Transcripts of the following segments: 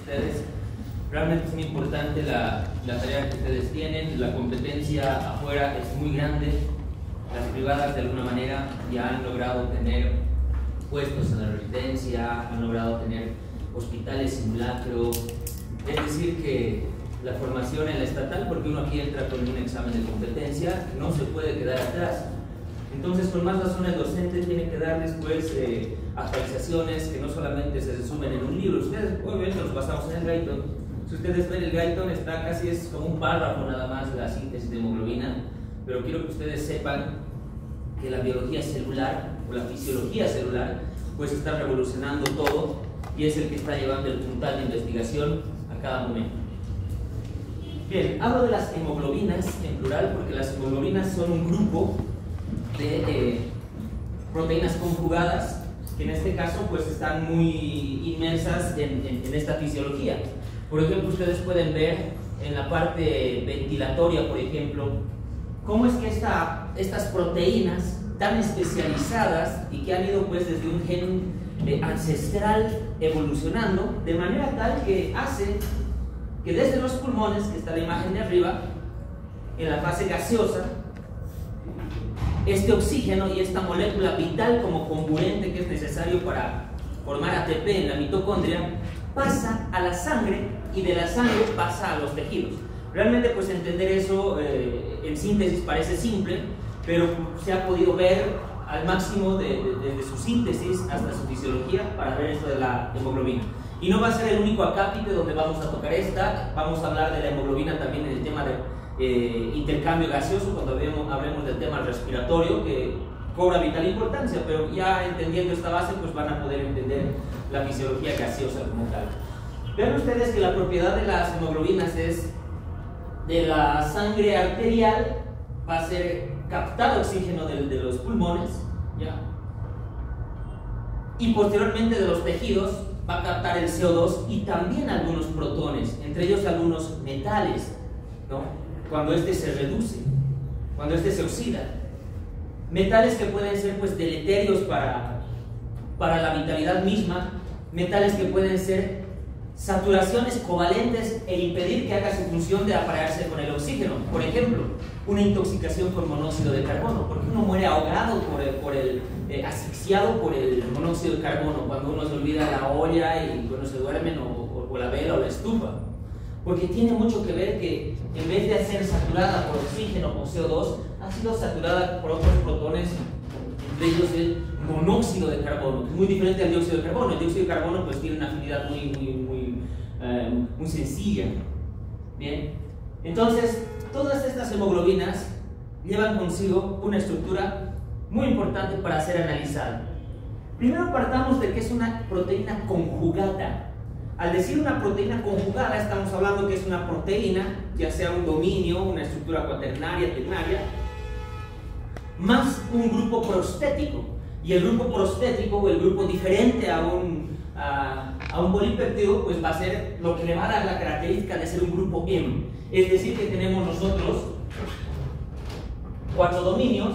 ustedes. Realmente es muy importante la tarea que ustedes tienen. La competencia afuera es muy grande. Las privadas de alguna manera ya han logrado tener puestos en la residencia, han logrado tener hospitales simulacro. Es decir que la formación en la estatal, porque uno aquí entra con un examen de competencia, no se puede quedar atrás. Entonces, con más razón, el docente tiene que darles pues actualizaciones que no solamente se resumen en un libro. Ustedes, obviamente, los basamos en el Guyton. Si ustedes ven el Guyton, está casi es como un párrafo nada más de la síntesis de hemoglobina, pero quiero que ustedes sepan que la biología celular o la fisiología celular pues está revolucionando todo y es el que está llevando el puntal de investigación a cada momento. Bien, hablo de las hemoglobinas en plural porque las hemoglobinas son un grupo de proteínas conjugadas que en este caso pues están muy inmersas en esta fisiología. Por ejemplo, ustedes pueden ver en la parte ventilatoria, por ejemplo, cómo es que estas proteínas tan especializadas y que han ido pues desde un gen ancestral evolucionando de manera tal que hace que desde los pulmones, que está la imagen de arriba, en la fase gaseosa, este oxígeno y esta molécula vital como comburente que es necesario para formar ATP en la mitocondria, pasa a la sangre y de la sangre pasa a los tejidos. Realmente pues entender eso en síntesis parece simple, pero se ha podido ver al máximo desde su síntesis hasta su fisiología para ver esto de la hemoglobina. Y no va a ser el único acápite donde vamos a tocar esta, vamos a hablar de la hemoglobina también en el tema de intercambio gaseoso, cuando hablemos del tema respiratorio, que cobra vital importancia, pero ya entendiendo esta base pues van a poder entender la fisiología gaseosa como tal. Vean ustedes que la propiedad de las hemoglobinas es de la sangre arterial va a ser captar oxígeno de los pulmones, ¿ya? Y posteriormente de los tejidos va a captar el CO2 y también algunos protones, entre ellos algunos metales, ¿no? Cuando este se reduce, cuando este se oxida. Metales que pueden ser pues deleterios para la vitalidad misma, metales que pueden ser saturaciones covalentes e impedir que haga su función de aparearse con el oxígeno. Por ejemplo, una intoxicación por monóxido de carbono, porque uno muere ahogado asfixiado por el monóxido de carbono cuando uno se olvida la olla y cuando se duermen o la vela o la estufa. Porque tiene mucho que ver que en vez de ser saturada por oxígeno o CO2, ha sido saturada por otros protones, entre ellos el monóxido de carbono, que es muy diferente al dióxido de carbono. El dióxido de carbono pues tiene una afinidad muy sencilla. Bien, entonces todas estas hemoglobinas llevan consigo una estructura muy importante para ser analizada. Primero partamos de que es una proteína conjugada. Al decir una proteína conjugada estamos hablando que es una proteína, ya sea un dominio, una estructura cuaternaria, ternaria, más un grupo prostético. Y el grupo prostético o el grupo diferente a un polipéptido pues va a ser lo que le va a dar la característica de ser un grupo M. Es decir que tenemos nosotros 4 dominios,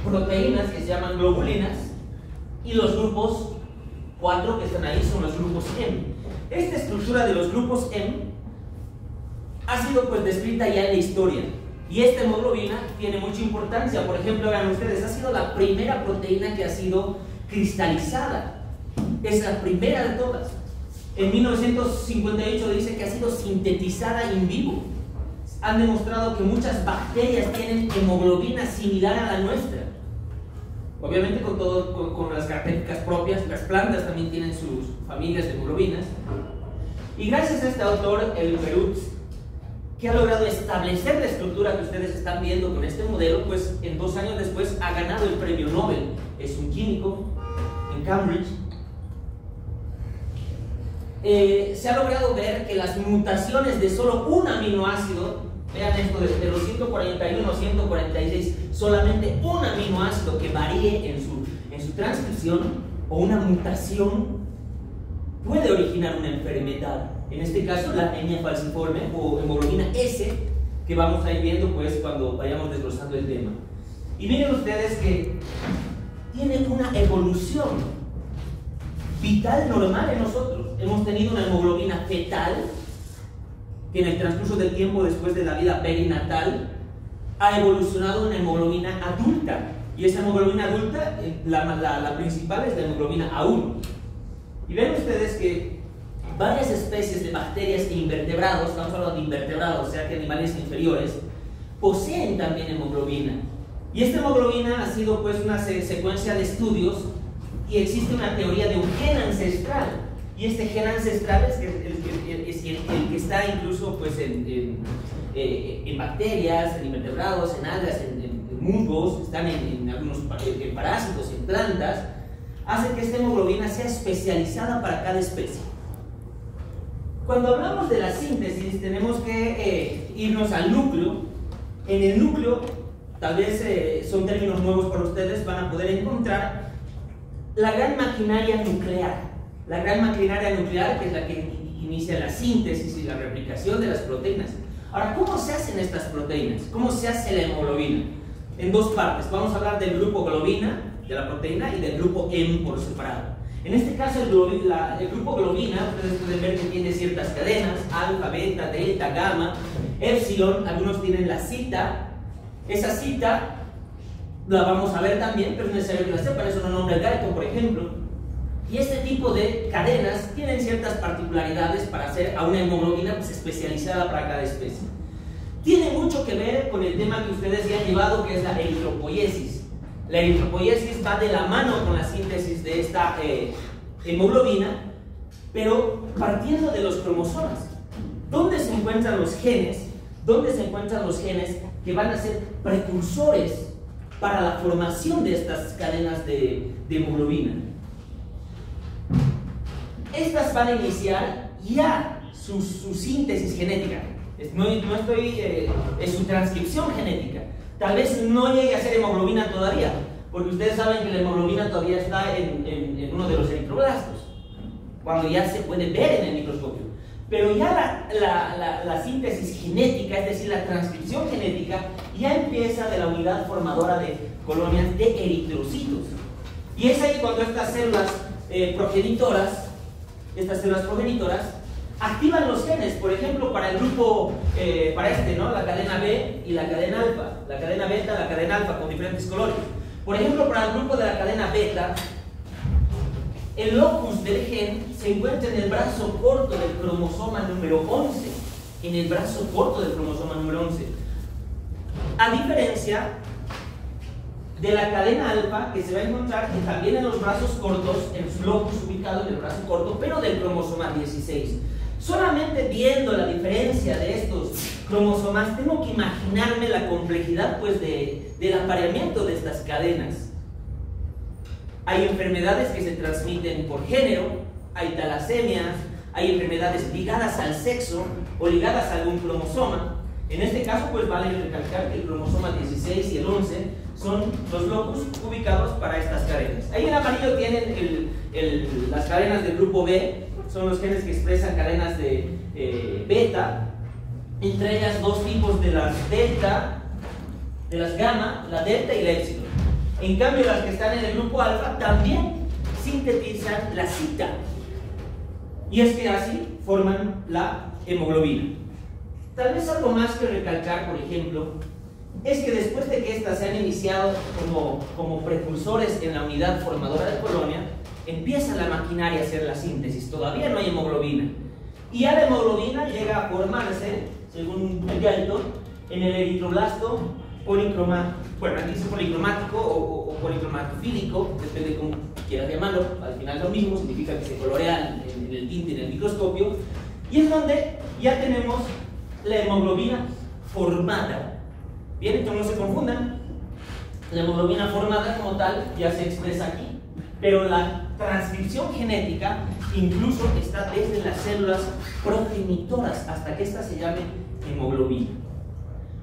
proteínas que se llaman globulinas y los grupos 4 que están ahí son los grupos M. Esta estructura de los grupos M ha sido pues descrita ya en la historia. Y esta hemoglobina tiene mucha importancia. Por ejemplo, vean ustedes, ha sido la primera proteína que ha sido cristalizada. Es la primera de todas. En 1958 dice que ha sido sintetizada in vivo. Han demostrado que muchas bacterias tienen hemoglobina similar a la nuestra. Obviamente con las características propias. Las plantas también tienen sus familias de hemoglobinas. Y gracias a este autor, el Perutz, que ha logrado establecer la estructura que ustedes están viendo con este modelo, pues en 2 años después ha ganado el premio Nobel. Es un químico en Cambridge. Se ha logrado ver que las mutaciones de solo un aminoácido, vean esto, desde los 141 a 146, solamente un aminoácido que varíe en su transcripción o una mutación puede originar una enfermedad. En este caso, la anemia falciforme o hemoglobina S, que vamos a ir viendo pues cuando vayamos desglosando el tema. Y miren ustedes que tiene una evolución vital normal en nosotros. Hemos tenido una hemoglobina fetal que en el transcurso del tiempo, después de la vida perinatal, ha evolucionado una hemoglobina adulta. Y esa hemoglobina adulta, la principal es la hemoglobina A1. Y ven ustedes que varias especies de bacterias e invertebrados, estamos hablando de invertebrados, o sea que animales inferiores, poseen también hemoglobina. Y esta hemoglobina ha sido pues una secuencia de estudios y existe una teoría de un gen ancestral. Y este gen ancestral es el que está incluso pues en bacterias, en invertebrados, en algas, en musgos, están en algunos parásitos, en plantas, hace que esta hemoglobina sea especializada para cada especie. Cuando hablamos de la síntesis tenemos que irnos al núcleo. En el núcleo, tal vez son términos nuevos para ustedes, van a poder encontrar la gran maquinaria nuclear. La gran maquinaria nuclear, que es la que inicia la síntesis y la replicación de las proteínas. Ahora, ¿cómo se hacen estas proteínas? ¿Cómo se hace la hemoglobina? En dos partes. Vamos a hablar del grupo globina, de la proteína, y del grupo M por separado. En este caso, el grupo globina, ustedes pueden ver que tiene ciertas cadenas, alfa, beta, delta, gamma, epsilon, algunos tienen la cita. Esa cita la vamos a ver también, pero es necesario que la sepan, eso no nombra el gaito, por ejemplo. Y este tipo de cadenas tienen ciertas particularidades para hacer a una hemoglobina pues, especializada para cada especie. Tiene mucho que ver con el tema que ustedes ya han llevado, que es la eritropoiesis. La eritropoiesis va de la mano con la síntesis de esta hemoglobina, pero partiendo de los cromosomas. ¿Dónde se encuentran los genes? ¿Dónde se encuentran los genes que van a ser precursores para la formación de estas cadenas de hemoglobina? Estas van a iniciar ya su síntesis genética. No estoy en su transcripción genética. Tal vez no llegue a ser hemoglobina todavía, porque ustedes saben que la hemoglobina todavía está en uno de los eritroblastos, cuando ya se puede ver en el microscopio. Pero ya la síntesis genética, es decir, la transcripción genética, ya empieza de la unidad formadora de colonias de eritrocitos. Y es ahí cuando estas células progenitoras, activan los genes. Por ejemplo, para el grupo, ¿no? La cadena B y la cadena alfa, la cadena beta, la cadena alfa, con diferentes colores. Por ejemplo, para el grupo de la cadena beta, el locus del gen se encuentra en el brazo corto del cromosoma número 11. En el brazo corto del cromosoma número 11. A diferencia de la cadena alfa, que se va a encontrar también en los brazos cortos, en su locus ubicado en el brazo corto, pero del cromosoma 16. Solamente viendo la diferencia de estos cromosomas, tengo que imaginarme la complejidad pues, del apareamiento de estas cadenas. Hay enfermedades que se transmiten por género, hay talasemias, hay enfermedades ligadas al sexo o ligadas a algún cromosoma. En este caso, pues vale recalcar que el cromosoma 16 y el 11 son los locus ubicados para estas cadenas. Ahí en amarillo tienen las cadenas del grupo B, son los genes que expresan cadenas de beta, entre ellas dos tipos de las delta, de las gamma, la delta y la epsilon. En cambio, las que están en el grupo alfa también sintetizan la cita. Y es que así forman la hemoglobina. Tal vez algo más que recalcar, por ejemplo, es que después de que estas se han iniciado como precursores en la unidad formadora de colonia, empieza la maquinaria a hacer la síntesis. Todavía no hay hemoglobina. Y ya la hemoglobina llega a formarse, según el Galton, en el eritroblasto policromático. Bueno, aquí dice policromático o policromatofílico, depende de cómo quieras llamarlo. Al final lo mismo, significa que se colorea en el tinte, en el microscopio. Y es donde ya tenemos la hemoglobina formada. Bien, entonces no se confundan. La hemoglobina formada como tal ya se expresa aquí. Pero la transcripción genética incluso está desde las células progenitoras hasta que ésta se llame hemoglobina.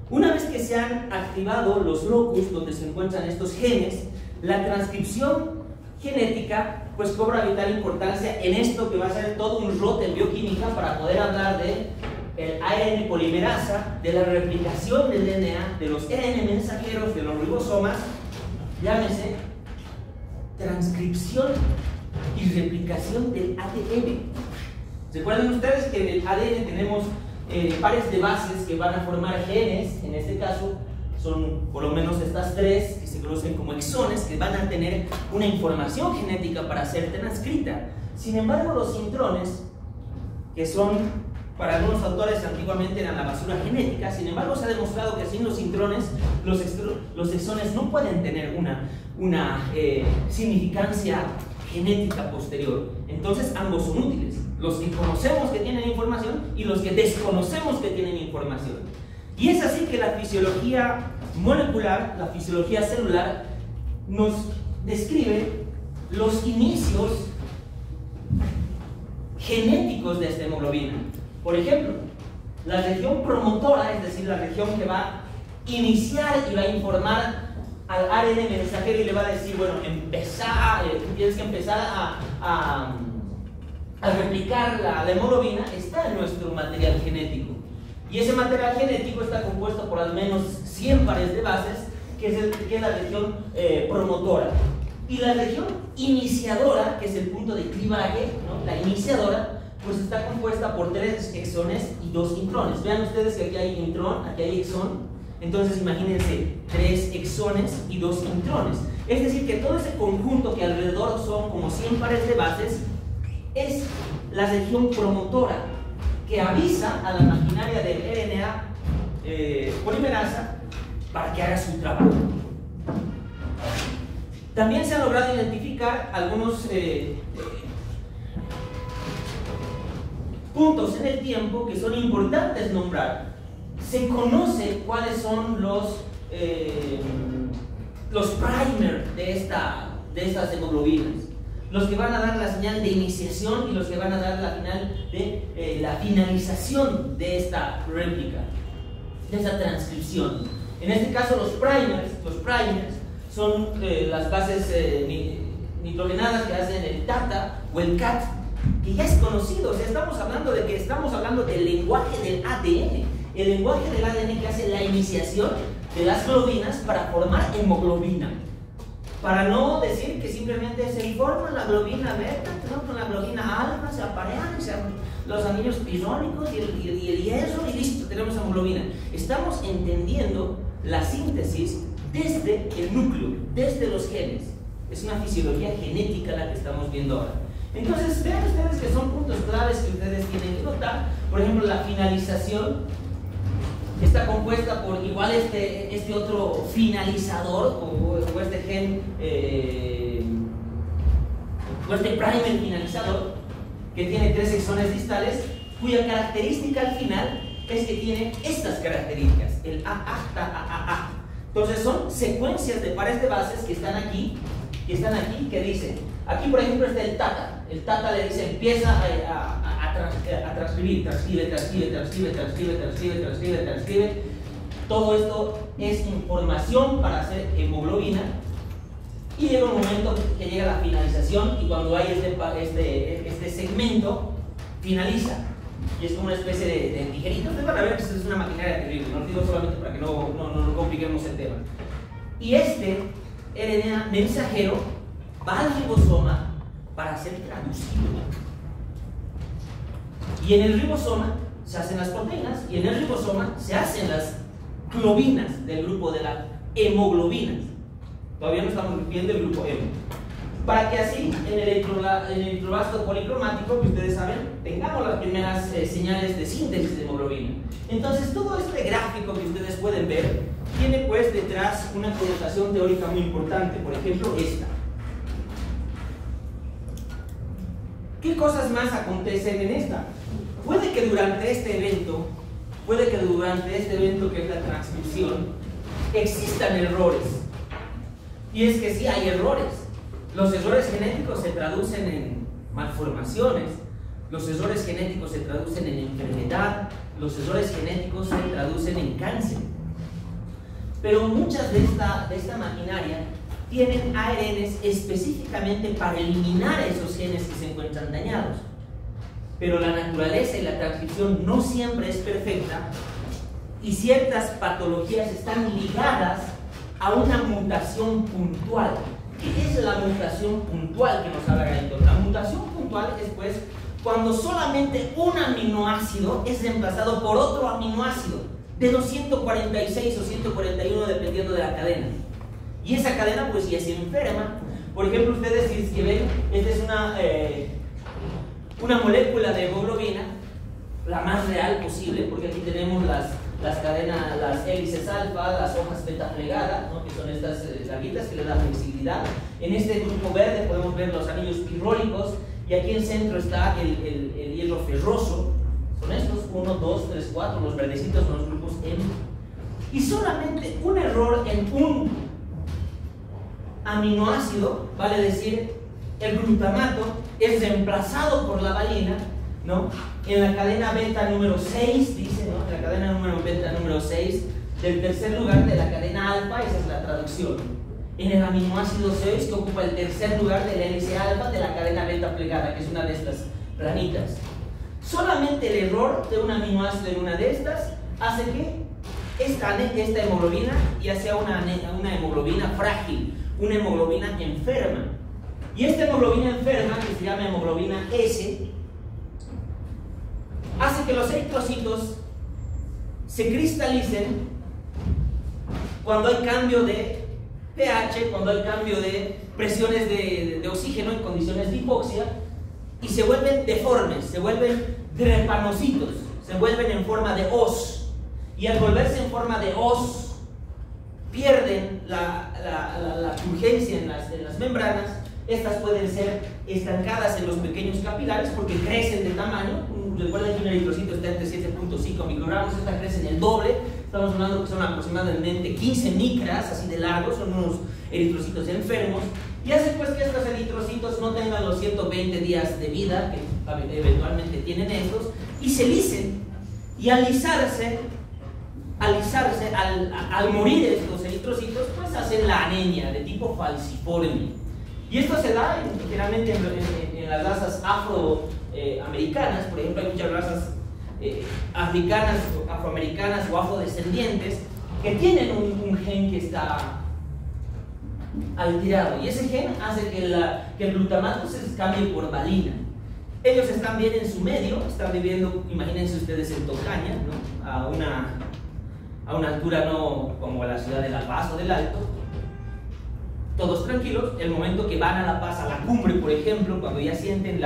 Una vez que se han activado los locus donde se encuentran estos genes, la transcripción genética pues cobra vital importancia en esto que va a ser todo un rote en bioquímica para poder hablar de el ARN polimerasa, de la replicación del DNA, de los RN mensajeros, de los ribosomas, llámese transcripción y replicación del ADN. ¿Recuerdan ustedes que en el ADN tenemos pares de bases que van a formar genes? En este caso son por lo menos estas tres que se conocen como exones, que van a tener una información genética para ser transcrita. Sin embargo, los intrones, que son, para algunos autores antiguamente eran la basura genética, sin embargo se ha demostrado que sin los intrones los exones no pueden tener una significancia genética posterior. Entonces ambos son útiles, los que conocemos que tienen información y los que desconocemos que tienen información. Y es así que la fisiología molecular, la fisiología celular, nos describe los inicios genéticos de esta hemoglobina. Por ejemplo, la región promotora, es decir, la región que va a iniciar y va a informar al ARN mensajero y le va a decir, bueno, tienes que empezar a replicar la hemoglobina, está en nuestro material genético. Y ese material genético está compuesto por al menos 100 pares de bases, que es la región promotora. Y la región iniciadora, que es el punto de clivaje, ¿no? La iniciadora, pues está compuesta por 3 exones y 2 intrones. Vean ustedes que aquí hay intrón, aquí hay exón. Entonces imagínense 3 exones y 2 intrones. Es decir, que todo ese conjunto que alrededor son como 100 pares de bases es la región promotora, que avisa a la maquinaria del RNA polimerasa para que haga su trabajo. También se han logrado identificar algunos puntos en el tiempo que son importantes nombrar. Se conoce cuáles son los primers de estas hemoglobinas, los que van a dar la señal de iniciación y los que van a dar la señal de la finalización de esta réplica, de esta transcripción. En este caso los primers son las bases nitrogenadas que hacen el TATA o el CAT, que ya es conocido. O sea, estamos hablando del lenguaje del ADN, el lenguaje del ADN que hace la iniciación de las globinas para formar hemoglobina. Para no decir que simplemente se forma la globina beta, ¿no? Con la globina alfa se aparean los anillos pirónicos y el hierro y listo, tenemos hemoglobina. Estamos entendiendo la síntesis desde el núcleo, desde los genes. Es una fisiología genética la que estamos viendo ahora. Entonces, vean ustedes que son puntos claves que ustedes tienen que notar. Por ejemplo, la finalización está compuesta por igual este otro finalizador o este gen o este primer finalizador que tiene 3 exones distales, cuya característica al final es que tiene estas características, el AA. Entonces son secuencias de pares de bases que están aquí, que dicen, aquí por ejemplo está el TATA le dice, empieza a transcribir, transcribe. Todo esto es información para hacer hemoglobina y llega un momento que llega la finalización y cuando hay este segmento, finaliza. Y es como una especie de tijerita. Ustedes van a ver que es una maquinaria terrible, no lo digo solamente para que no compliquemos el tema. Y este RNA mensajero va al ribosoma para ser traducido. Y en el ribosoma se hacen las proteínas y en el ribosoma se hacen las globinas del grupo de las hemoglobinas. Todavía no estamos viendo el grupo hemo. Para que así en el electroblasto policromático, que ustedes saben, tengamos las primeras señales de síntesis de hemoglobina. Entonces todo este gráfico que ustedes pueden ver tiene pues detrás una connotación teórica muy importante. Por ejemplo, esta. ¿Qué cosas más acontecen en esta? Puede que durante este evento que es la transcripción, existan errores. Y es que sí hay errores. Los errores genéticos se traducen en malformaciones, los errores genéticos se traducen en enfermedad, los errores genéticos se traducen en cáncer. Pero muchas de esta maquinaria tienen ARNs específicamente para eliminar esos genes que se encuentran dañados. Pero la naturaleza y la transcripción no siempre es perfecta y ciertas patologías están ligadas a una mutación puntual. ¿Qué es la mutación puntual que nos habla Gallton? La mutación puntual es pues cuando solamente un aminoácido es reemplazado por otro aminoácido de los 146 o 141 dependiendo de la cadena. Y esa cadena pues ya se enferma. Por ejemplo, ustedes si es que ven, esta es una molécula de hemoglobina, la más real posible, porque aquí tenemos las cadenas, las hélices alfa, las hojas beta plegadas, ¿no? Que son estas larguitas que le dan flexibilidad. En este grupo verde podemos ver los anillos pirrólicos y aquí en el centro está el hierro ferroso. Son estos 1, 2, 3, 4, los verdecitos son los grupos M. Y solamente un error en un aminoácido, vale decir, el glutamato es reemplazado por la valina, ¿no? En la cadena beta número 6, dice, ¿no? En la cadena beta número 6 del tercer lugar de la cadena alfa, esa es la traducción. En el aminoácido 6, que ocupa el tercer lugar de la hélice alfa de la cadena beta plegada, que es una de estas ranitas. Solamente el error de un aminoácido en una de estas hace que esta hemoglobina ya sea una hemoglobina frágil, una hemoglobina enferma. Y esta hemoglobina enferma, que se llama hemoglobina S, hace que los eritrocitos se cristalicen cuando hay cambio de pH, cuando hay cambio de presiones de oxígeno en condiciones de hipoxia, y se vuelven deformes, se vuelven drepanocitos, se vuelven en forma de hoz, y al volverse en forma de hoz pierden la turgencia en las membranas. Estas pueden ser estancadas en los pequeños capilares porque crecen de tamaño. Recuerden que un eritrocito está entre 7.5 microgramos, esta crece en el doble. Estamos hablando que son aproximadamente 15 micras, así de largos, son unos eritrocitos enfermos. Y hace pues que estos eritrocitos no tengan los 120 días de vida que eventualmente tienen estos, y se lisen. Y al lisarse, al morir estos eritrocitos, pues hacen la anemia de tipo falciforme. Y esto se da generalmente en las razas afroamericanas. Por ejemplo, hay muchas razas africanas, afroamericanas o afrodescendientes que tienen un gen que está alterado, y ese gen hace que el glutamato se cambie por valina. Ellos están bien en su medio, están viviendo, imagínense ustedes, en Tocaña, ¿no? a una altura no como la ciudad de La Paz o del Alto, todos tranquilos. El momento que van a La Paz, a la cumbre, por ejemplo, cuando ya sienten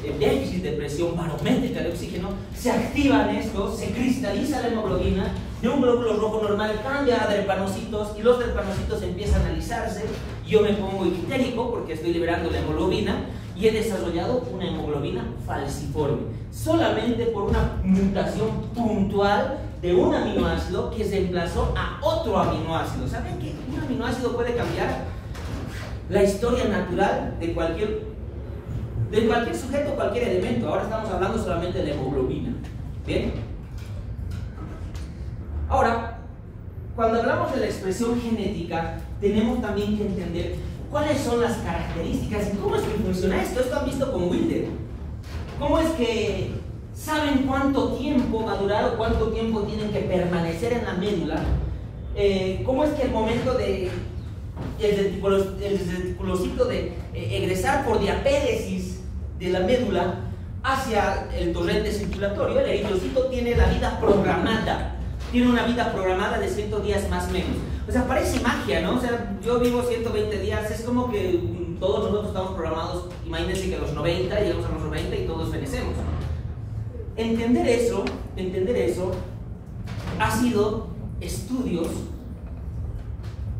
el déficit de presión barométrica de oxígeno, se activan estos, se cristaliza la hemoglobina, de un glóbulo rojo normal cambia a drepanocitos, y los drepanocitos empiezan a alisarse. Yo me pongo ictérico porque estoy liberando la hemoglobina y he desarrollado una hemoglobina falciforme, solamente por una mutación puntual de un aminoácido que se reemplazó a otro aminoácido. ¿Saben que un aminoácido puede cambiar la historia natural de cualquier sujeto, cualquier elemento? Ahora estamos hablando solamente de la hemoglobina. ¿Bien? Ahora, cuando hablamos de la expresión genética, tenemos también que entender cuáles son las características y cómo es que funciona esto. Esto han visto con Wilder. ¿Cómo es que saben cuánto tiempo va a durar o cuánto tiempo tienen que permanecer en la médula? ¿Cómo es que el momento el reticulocito de egresar por diapéresis de la médula hacia el torrente circulatorio, el eritrocito tiene la vida programada? Tiene una vida programada de 100 días más o menos. O sea, parece magia, ¿no? O sea, yo vivo 120 días, es como que todos nosotros estamos programados. Imagínense que a los 90, llegamos a los 90 y todos fenecemos. Entender eso ha sido estudios,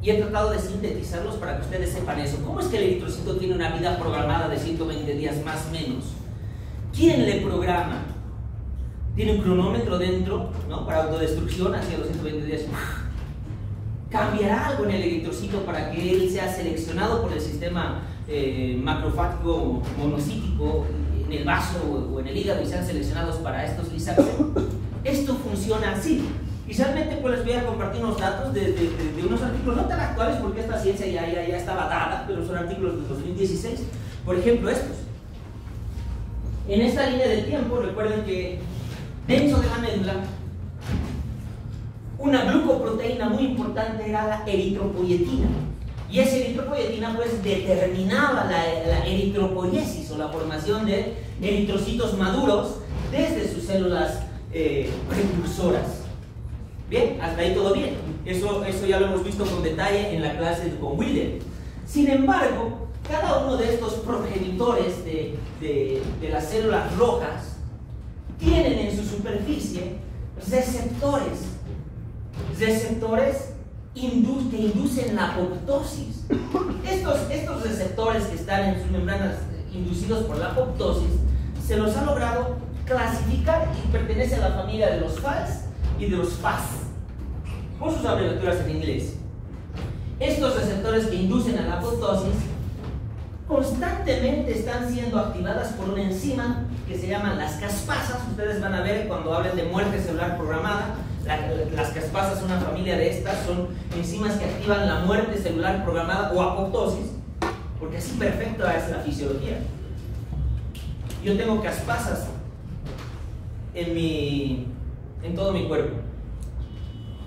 y he tratado de sintetizarlos para que ustedes sepan eso. ¿Cómo es que el eritrocito tiene una vida programada de 120 días más o menos? ¿Quién le programa? Tiene un cronómetro dentro, ¿no? Para autodestrucción hacia los 120 días. ¿Cambiará algo en el eritrocito para que él sea seleccionado por el sistema macrofágico monocítico en el vaso o en el hígado y sean seleccionados para estos lisarse? Esto funciona así. Y realmente pues les voy a compartir unos datos de unos artículos no tan actuales, porque esta ciencia ya estaba dada, pero son artículos de 2016. Por ejemplo, estos. En esta línea del tiempo, recuerden que dentro de la médula, una glucoproteína muy importante era la eritropoyetina. Y esa eritropoyetina pues determinaba la eritropoiesis o la formación de eritrocitos maduros desde sus células precursoras. Bien, hasta ahí todo bien. Eso ya lo hemos visto con detalle en la clase con Wheeler. Sin embargo, cada uno de estos progenitores de las células rojas tienen en su superficie receptores que inducen la apoptosis. Estos receptores que están en sus membranas inducidos por la apoptosis se los ha logrado clasificar y pertenece a la familia de los FAS y de los FAS, por sus abreviaturas en inglés. Estos receptores que inducen a la apoptosis constantemente están siendo activadas por una enzima que se llaman las caspasas. Ustedes van a ver cuando hablen de muerte celular programada, las caspasas, una familia de estas, son enzimas que activan la muerte celular programada o apoptosis, porque así perfecta es la fisiología. Yo tengo caspasas en todo mi cuerpo.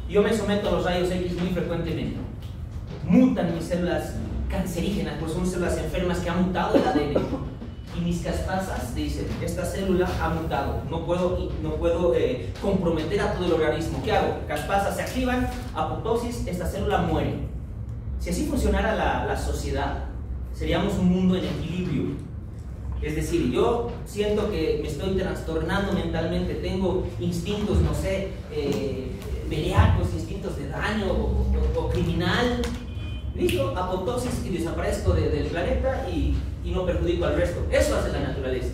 Yo me someto a los rayos X muy frecuentemente. Mutan mis células cancerígenas, pues son células enfermas que han mutado el ADN. Y mis caspasas dicen, esta célula ha mutado, no puedo comprometer a todo el organismo. ¿Qué hago? Caspasas se activan, apoptosis, esta célula muere. Si así funcionara la sociedad, seríamos un mundo en equilibrio. Es decir, yo siento que me estoy trastornando mentalmente, tengo instintos, no sé, bereacos, instintos de daño o criminal. Listo, apoptosis y desaparezco del planeta y no perjudico al resto. Eso hace la naturaleza.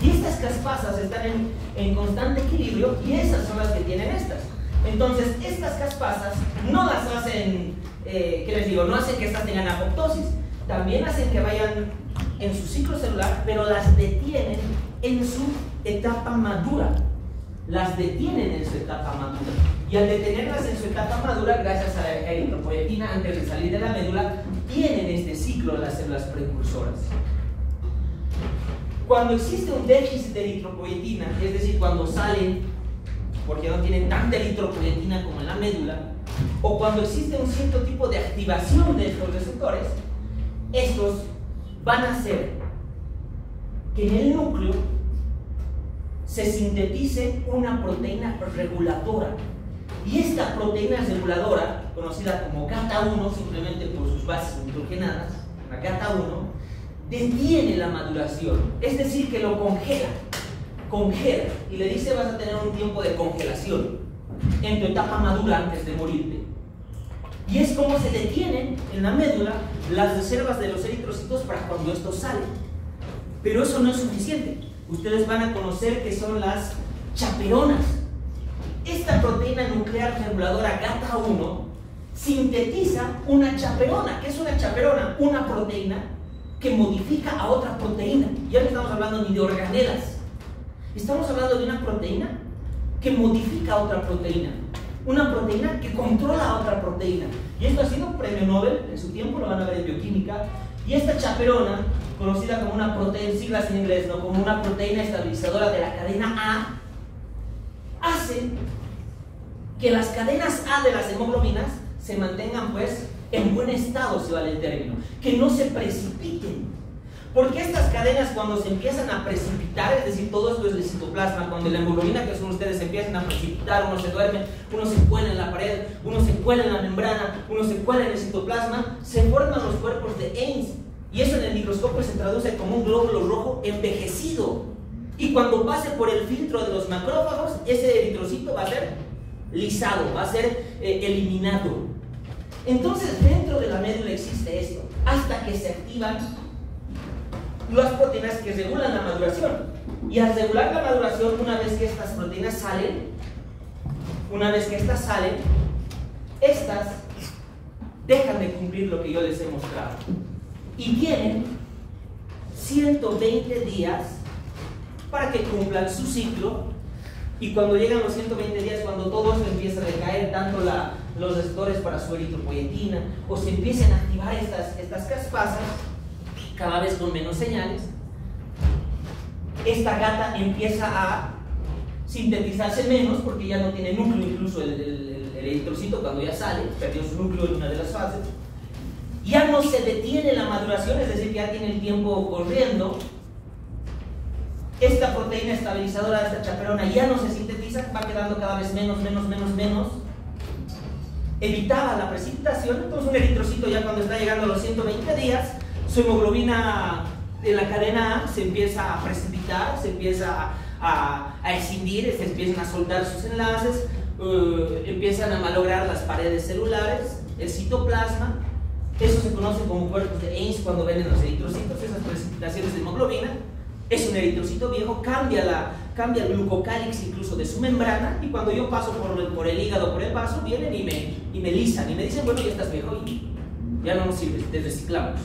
Y estas caspasas están en constante equilibrio y esas son las que tienen estas. Entonces, estas caspasas no las hacen, ¿qué les digo? No hacen que estas tengan apoptosis. También hacen que vayan en su ciclo celular, pero las detienen en su etapa madura. Las detienen en su etapa madura. Y al detenerlas en su etapa madura, gracias a la eritropoyetina, antes de salir de la médula, tienen este ciclo las células precursoras. Cuando existe un déficit de eritropoyetina, es decir, cuando salen porque no tienen tanta eritropoyetina como en la médula, o cuando existe un cierto tipo de activación de estos receptores, estos van a hacer que en el núcleo se sintetice una proteína reguladora. Y esta proteína reguladora, conocida como GATA1, simplemente por sus bases nitrogenadas, la GATA1, detiene la maduración, es decir, que lo congela, y le dice vas a tener un tiempo de congelación en tu etapa madura antes de morirte. Y es como se detienen en la médula las reservas de los eritrocitos para cuando estos salen. Pero eso no es suficiente. Ustedes van a conocer que son las chaperonas. Esta proteína nuclear reguladora GATA1 sintetiza una chaperona. ¿Qué es una chaperona? Una proteína que modifica a otra proteína. Ya no estamos hablando ni de organelas. Estamos hablando de una proteína que modifica a otra proteína. Una proteína que controla a otra proteína. Y esto ha sido un premio Nobel en su tiempo, lo van a ver en bioquímica. Y esta chaperona, conocida como una proteína, siglas en inglés, ¿no? Como una proteína estabilizadora de la cadena A, hace que las cadenas A de las hemoglobinas se mantengan pues en buen estado, si vale el término, que no se precipiten. Porque estas cadenas cuando se empiezan a precipitar, es decir, todo esto es el citoplasma, cuando la hemoglobina que son ustedes se empiezan a precipitar, uno se duerme, uno se cuela en la pared, uno se cuela en la membrana, uno se cuela en el citoplasma, se forman los cuerpos de Ames. Y eso en el microscopio se traduce como un glóbulo rojo envejecido. Y cuando pase por el filtro de los macrófagos, ese eritrocito va a ser lisado, va a ser eliminado. Entonces dentro de la médula existe esto, hasta que se activan las proteínas que regulan la maduración. Y al regular la maduración, una vez que estas proteínas salen, estas dejan de cumplir lo que yo les he mostrado. Y tienen 120 días para que cumplan su ciclo. Y cuando llegan los 120 días, cuando todo esto empieza a decaer, tanto los receptores para su eritropoyetina, o se empiecen a activar estas caspasas, cada vez con menos señales, esta gata empieza a sintetizarse menos porque ya no tiene núcleo, incluso el eritrocito cuando ya sale, perdió su núcleo en una de las fases, ya no se detiene la maduración, es decir, que ya tiene el tiempo corriendo, esta proteína estabilizadora de esta chaperona ya no se sintetiza, va quedando cada vez menos, evitaba la precipitación. Entonces un eritrocito ya cuando está llegando a los 120 días, su hemoglobina en la cadena A se empieza a precipitar, se empieza a escindir, se empiezan a soldar sus enlaces, empiezan a malograr las paredes celulares, el citoplasma. Eso se conoce como cuerpos de Ames cuando ven en los eritrocitos, esas precipitaciones de hemoglobina. Es un eritrocito viejo, cambia el glucocálix incluso de su membrana, y cuando yo paso por el hígado, por el vaso, vienen y me lisan y me dicen, bueno, ya estás viejo y ya no nos sirves, te reciclamos.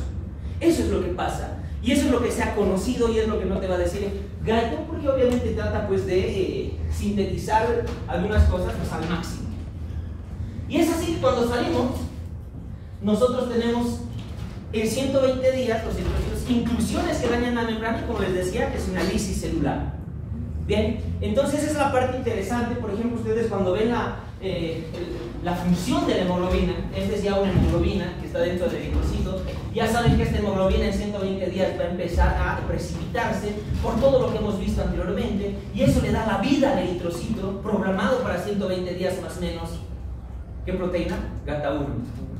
Eso es lo que pasa, y eso es lo que se ha conocido, y es lo que no te va a decir Galton, porque obviamente trata pues de sintetizar algunas cosas pues, al máximo. Y es así que cuando salimos, nosotros tenemos en 120 días los eritrocitos, inclusiones que dañan la membrana, y como les decía, es una lisis celular. Bien, entonces esa es la parte interesante. Por ejemplo, ustedes cuando ven la función de la hemoglobina, esta es ya una hemoglobina que está dentro del eritrocito, ya saben que esta hemoglobina en 120 días va a empezar a precipitarse por todo lo que hemos visto anteriormente, y eso le da la vida al eritrocito, programado para 120 días más o menos. ¿Qué proteína? GATA1.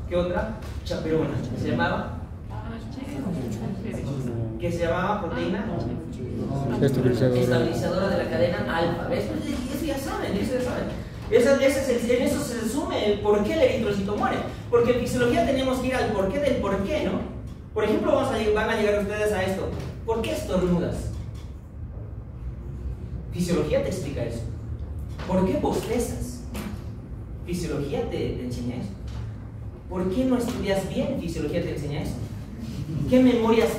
¿Qué otra? Chaperona. ¿Se llamaba? ¿Qué se llamaba proteína? Estabilizadora de la cadena alfa. ¿Ves? Eso ya saben, eso ya saben. En eso se resume el por qué el eritrocito muere. Porque en fisiología tenemos que ir al porqué del porqué, ¿no? Por ejemplo, van a llegar ustedes a esto. ¿Por qué estornudas? Fisiología te explica eso. ¿Por qué bostezas? Fisiología te enseña eso. ¿Por qué no estudias bien? Fisiología te enseña eso. ¿Qué memorias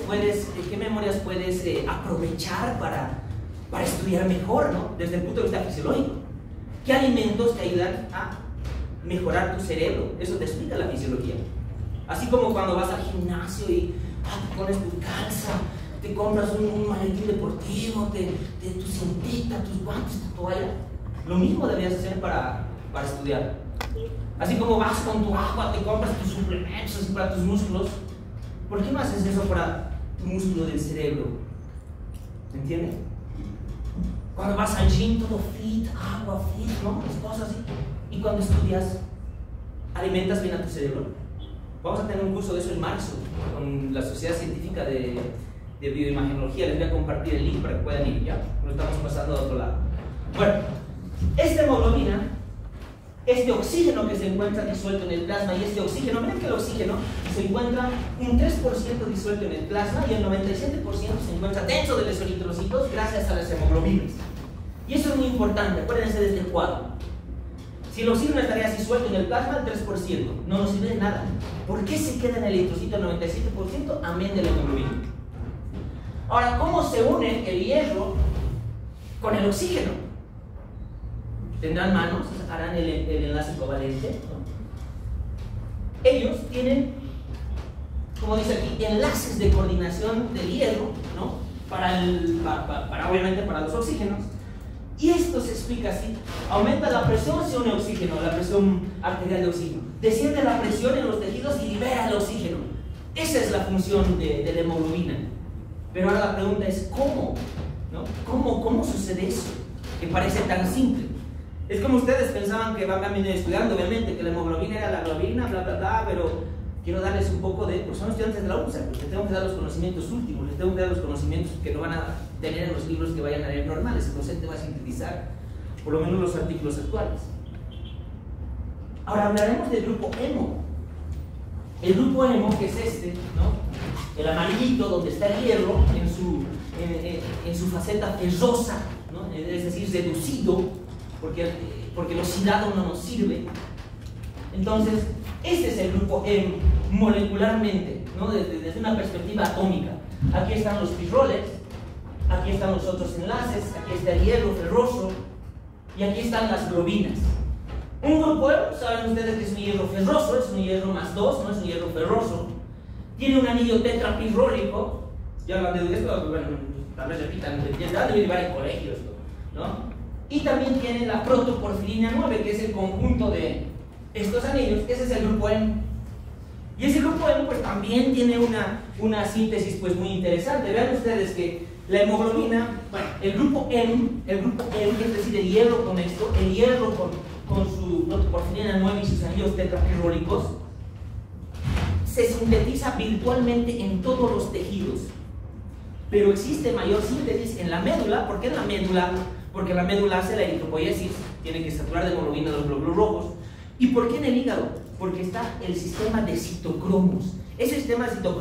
puedes aprovechar para estudiar mejor, ¿no? Desde el punto de vista fisiológico? ¿Qué alimentos te ayudan a mejorar tu cerebro? Eso te explica la fisiología. Así como cuando vas al gimnasio y te pones tu calza, te compras un maletín deportivo, tu cintita, tus guantes, tu toalla. Lo mismo deberías hacer para estudiar. Así como vas con tu agua, te compras tus suplementos así para tus músculos. ¿Por qué no haces eso para tu músculo del cerebro? ¿Me entiendes? Cuando vas al gym, todo fit, agua fit, ¿no? Las cosas así. Y cuando estudias, alimentas bien a tu cerebro. Vamos a tener un curso de eso en marzo con la Sociedad Científica de Bioimagenología. Les voy a compartir el link para que puedan ir, ¿ya? Lo estamos pasando a otro lado. Bueno, esta hemoglobina, este oxígeno que se encuentra disuelto en el plasma, y este oxígeno, miren que el oxígeno se encuentra un 3% disuelto en el plasma y el 97% se encuentra dentro de los eritrocitos gracias a las hemoglobinas. Y eso es muy importante, acuérdense de este cuadro. Si el oxígeno estaría así suelto en el plasma, el 3%, no nos sirve de nada. ¿Por qué se queda en el eritrocito el 97%? Amén de la hemoglobina. Ahora, ¿cómo se une el hierro con el oxígeno? Tendrán manos, harán el enlace covalente, ¿no? Ellos tienen, como dice aquí, enlaces de coordinación del hierro, ¿no? Obviamente para los oxígenos. Y esto se explica así: aumenta la presión, se une oxígeno, la presión arterial de oxígeno, desciende la presión en los tejidos y libera el oxígeno. Esa es la función de la hemoglobina. Pero ahora la pregunta es ¿cómo? ¿No? ¿Cómo sucede eso? Que parece tan simple. Es como ustedes pensaban que van a venir estudiando, obviamente, que la hemoglobina era la globina, bla, bla, bla, pero quiero darles un poco de... Pues son estudiantes de la UNSA, les tengo que dar los conocimientos últimos, les tengo que dar los conocimientos que no van a tener en los libros que vayan a leer normales. El docente va a sintetizar, por lo menos, los artículos actuales. Ahora hablaremos del grupo hemo. El grupo hemo, que es este, ¿no? El amarillito, donde está el hierro en su faceta ferrosa, ¿no? Es decir, reducido, porque el oxidado no nos sirve. Entonces, este es el grupo hemo molecularmente, ¿no? Desde una perspectiva atómica. Aquí están los pirroles, aquí están los otros enlaces, aquí está el hierro ferroso y aquí están las globinas. Un grupo hemo, saben ustedes que es un hierro ferroso, es un hierro más 2, no es un hierro ferroso. Tiene un anillo tetrapirrólico. Ya hablan de esto, bueno, tal vez repitan, ya debe llevar en colegios, ¿no? Y también tiene la protoporfirina 9, que es el conjunto de estos anillos. Ese es el grupo hemo. Y ese grupo M pues también tiene una síntesis pues muy interesante. Vean ustedes que la hemoglobina, bueno, el grupo M, es decir, el hierro con esto, el hierro con su protoporfirina 9 y sus anillos tetrapirrólicos, se sintetiza virtualmente en todos los tejidos. Pero existe mayor síntesis en la médula. ¿Por qué en la médula? Porque la médula hace la eritropoiesis, tiene que saturar de hemoglobina los glóbulos rojos. ¿Y por qué en el hígado? Porque está el sistema de citocromos. Ese sistema de citocromos